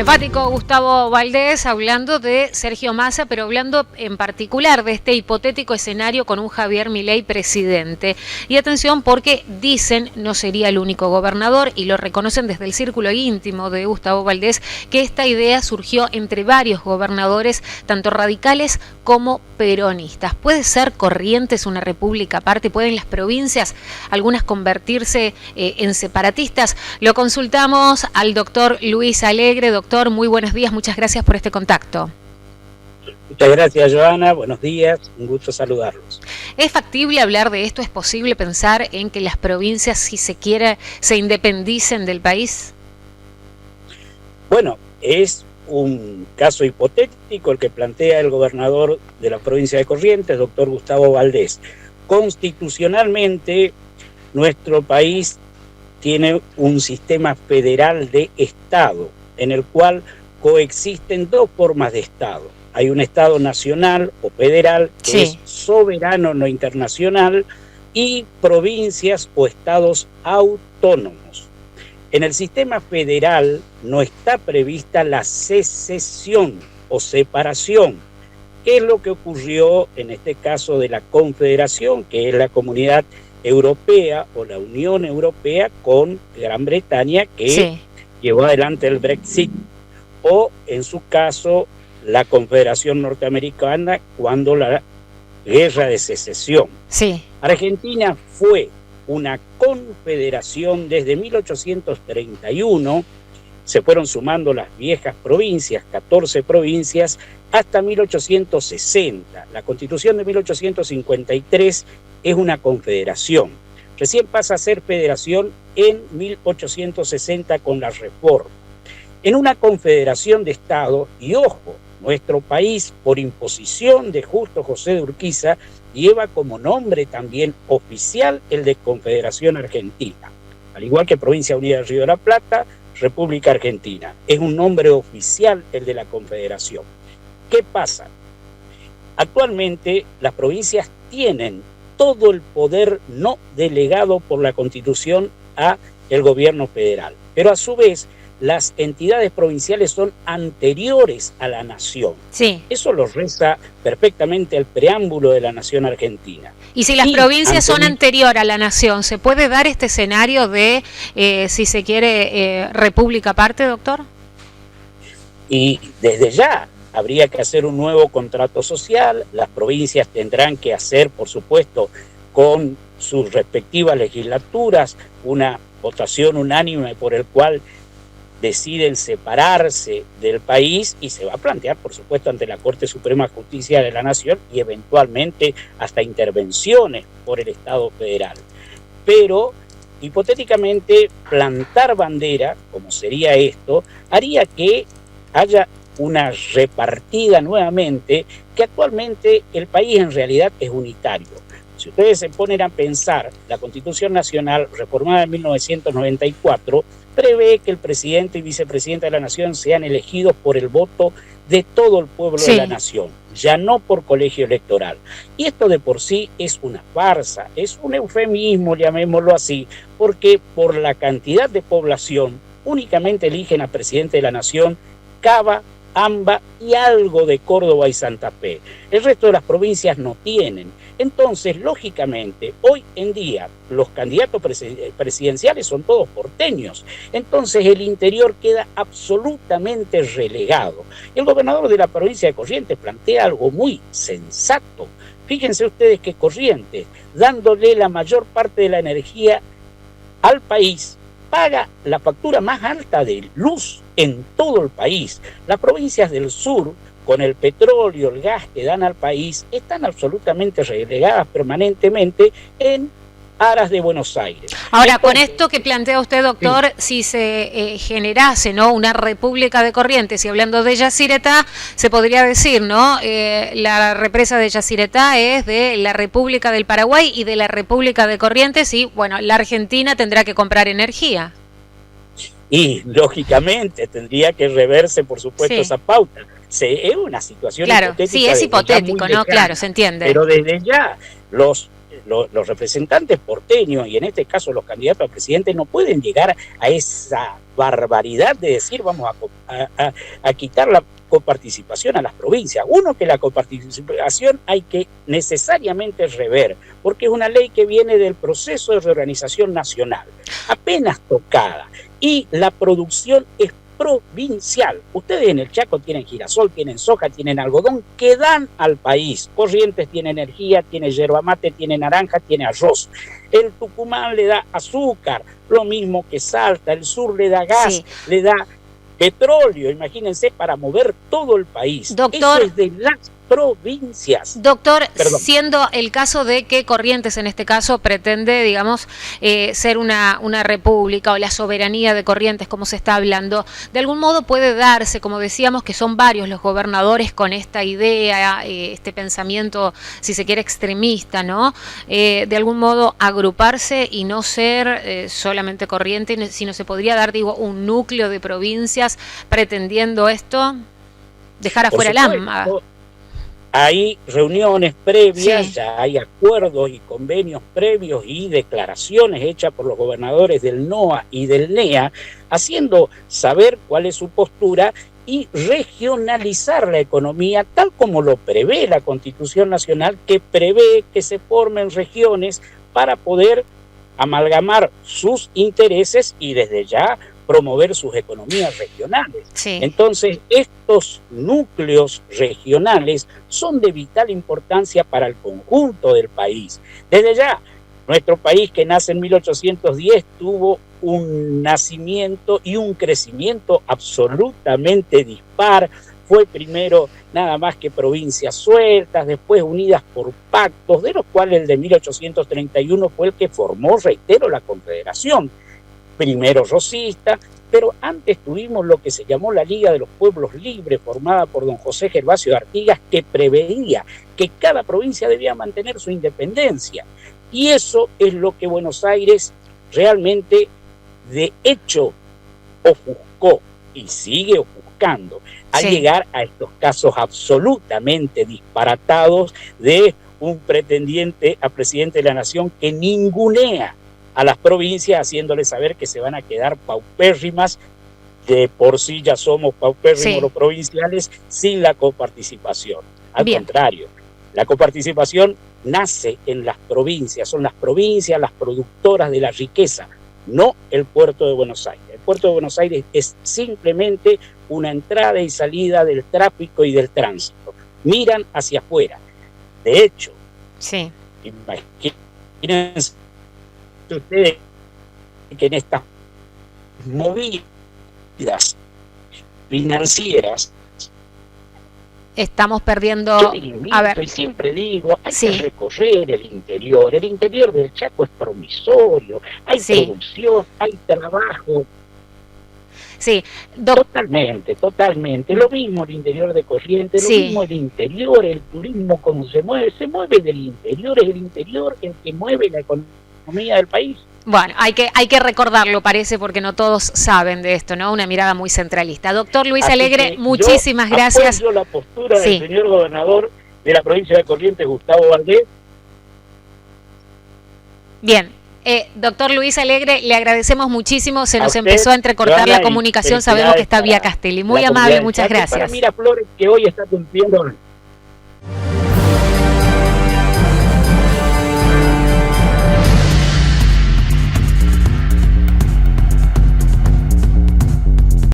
Simpático Gustavo Valdés hablando de Sergio Massa, pero hablando en particular de este hipotético escenario con un Javier Milei presidente. Y atención porque dicen, no sería el único gobernador, y lo reconocen desde el círculo íntimo de Gustavo Valdés, que esta idea surgió entre varios gobernadores, tanto radicales como peronistas. ¿Puede ser Corrientes una república aparte? ¿Pueden las provincias, algunas, convertirse en separatistas? Lo consultamos al doctor Luis Alegre. Doctor, muy buenos días, muchas gracias por este contacto. Muchas gracias, Joana, buenos días, un gusto saludarlos. ¿Es factible hablar de esto? ¿Es posible pensar en que las provincias, si se quiere, se independicen del país? Bueno, es un caso hipotético el que plantea el gobernador de la provincia de Corrientes, doctor Gustavo Valdés. Constitucionalmente, nuestro país tiene un sistema federal de Estado, en el cual coexisten dos formas de Estado. Hay un Estado nacional o federal, que es soberano, no internacional, y provincias o estados autónomos. En el sistema federal no está prevista la secesión o separación, que es lo que ocurrió en este caso de la Confederación, que es la Comunidad Europea o la Unión Europea con Gran Bretaña, que llevó adelante el Brexit, o en su caso la Confederación Norteamericana cuando la Guerra de Secesión. Argentina fue una confederación desde 1831, se fueron sumando las viejas provincias, 14 provincias, hasta 1860. La Constitución de 1853 es una confederación. Recién pasa a ser federación en 1860 con la reforma. En una confederación de Estado, y ojo, nuestro país, por imposición de Justo José de Urquiza, lleva como nombre también oficial el de Confederación Argentina. Al igual que Provincia Unida del Río de la Plata, República Argentina. Es un nombre oficial el de la Confederación. ¿Qué pasa? Actualmente las provincias tienen todo el poder no delegado por la Constitución a el gobierno federal, pero a su vez las entidades provinciales son anteriores a la nación. Eso lo reza perfectamente el preámbulo de la nación argentina. Y si las provincias son anterior a la nación, ¿se puede dar este escenario de, si se quiere, república aparte, doctor? Y desde ya habría que hacer un nuevo contrato social, las provincias tendrán que hacer, por supuesto, con sus respectivas legislaturas, una votación unánime por el cual deciden separarse del país, y se va a plantear, por supuesto, ante la Corte Suprema de Justicia de la Nación y eventualmente hasta intervenciones por el Estado federal. Pero, hipotéticamente, plantar bandera, como sería esto, haría que haya una repartida nuevamente, que actualmente el país en realidad es unitario. Si ustedes se ponen a pensar, la Constitución Nacional, reformada en 1994, prevé que el presidente y vicepresidente de la nación sean elegidos por el voto de todo el pueblo de la nación, ya no por colegio electoral. Y esto de por sí es una farsa, es un eufemismo, llamémoslo así, porque por la cantidad de población únicamente eligen a presidente de la nación Cava, Amba y algo de Córdoba y Santa Fe. El resto de las provincias no tienen. Entonces, lógicamente, hoy en día los candidatos presidenciales son todos porteños. Entonces, el interior queda absolutamente relegado. El gobernador de la provincia de Corrientes plantea algo muy sensato. Fíjense ustedes que Corrientes, dándole la mayor parte de la energía al país, paga la factura más alta de luz en todo el país. Las provincias del sur, con el petróleo, el gas que dan al país, están absolutamente relegadas permanentemente en aras de Buenos Aires. Ahora, entonces, con esto que plantea usted, doctor, si se generase, ¿no?, una república de Corrientes, y hablando de Yacyretá, se podría decir, ¿no?, la represa de Yacyretá es de la República del Paraguay y de la República de Corrientes, y bueno, la Argentina tendrá que comprar energía. Y lógicamente tendría que reverse, por supuesto, esa pauta. Es una situación hipotética. Sí, es hipotético, ¿no? Claro, se entiende. Pero desde ya los los representantes porteños, y en este caso los candidatos a presidente, no pueden llegar a esa barbaridad de decir vamos a quitar la coparticipación a las provincias. Uno, que la coparticipación hay que necesariamente rever, porque es una ley que viene del proceso de reorganización nacional, apenas tocada, y la producción es provincial. Ustedes en el Chaco tienen girasol, tienen soja, tienen algodón, que dan al país. Corrientes tiene energía, tiene yerba mate, tiene naranja, tiene arroz. El Tucumán le da azúcar, lo mismo que Salta. El sur le da gas, sí, le da petróleo, imagínense, para mover todo el país. Doctor, eso es de las provincias. Doctor, siendo el caso de que Corrientes en este caso pretende, digamos, ser una república, o la soberanía de Corrientes, como se está hablando, de algún modo puede darse, como decíamos, que son varios los gobernadores con esta idea, este pensamiento, si se quiere, extremista, ¿no? De algún modo agruparse y no ser solamente Corrientes, sino se podría dar, digo, un núcleo de provincias pretendiendo esto, dejar afuera el AMBA. Hay reuniones previas, sí, ya hay acuerdos y convenios previos y declaraciones hechas por los gobernadores del NOA y del NEA, haciendo saber cuál es su postura y regionalizar la economía tal como lo prevé la Constitución Nacional, que prevé que se formen regiones para poder amalgamar sus intereses y desde ya promover sus economías regionales. Sí. Entonces, estos núcleos regionales son de vital importancia para el conjunto del país. Desde ya, nuestro país, que nace en 1810, tuvo un nacimiento y un crecimiento absolutamente dispar. Fue primero nada más que provincias sueltas, después unidas por pactos, de los cuales el de 1831 fue el que formó, reitero, la Confederación. Primero rosista, pero antes tuvimos lo que se llamó la Liga de los Pueblos Libres, formada por don José Gervasio de Artigas, que preveía que cada provincia debía mantener su independencia. Y eso es lo que Buenos Aires realmente, de hecho, ofuscó y sigue ofuscando, al llegar a estos casos absolutamente disparatados de un pretendiente a presidente de la Nación que ningunea a las provincias, haciéndoles saber que se van a quedar paupérrimas. De por sí ya somos paupérrimos los provinciales sin la coparticipación. Al contrario, la coparticipación nace en las provincias, son las provincias las productoras de la riqueza, no el puerto de Buenos Aires. El puerto de Buenos Aires es simplemente una entrada y salida del tráfico y del tránsito. Miran hacia afuera. De hecho, imagínense ustedes que en estas movidas financieras estamos perdiendo. Yo siempre digo, hay que recorrer el interior. El interior del Chaco es promisorio, hay producción, hay trabajo. Sí, totalmente. Lo mismo el interior de Corrientes, lo mismo el interior, el turismo, cómo se mueve del interior, es el interior el que mueve la economía del país. Bueno, hay que recordarlo, parece, porque no todos saben de esto, ¿no? Una mirada muy centralista. Doctor Luis Alegre, muchísimas gracias. Apoyo la postura del señor gobernador de la provincia de Corrientes, Gustavo Valdés. Bien. Doctor Luis Alegre, le agradecemos muchísimo. Se nos empezó a entrecortar la comunicación. Sabemos que está vía Castelli. Muy amable, muchas gracias. Para Miraflores, que hoy está cumpliendo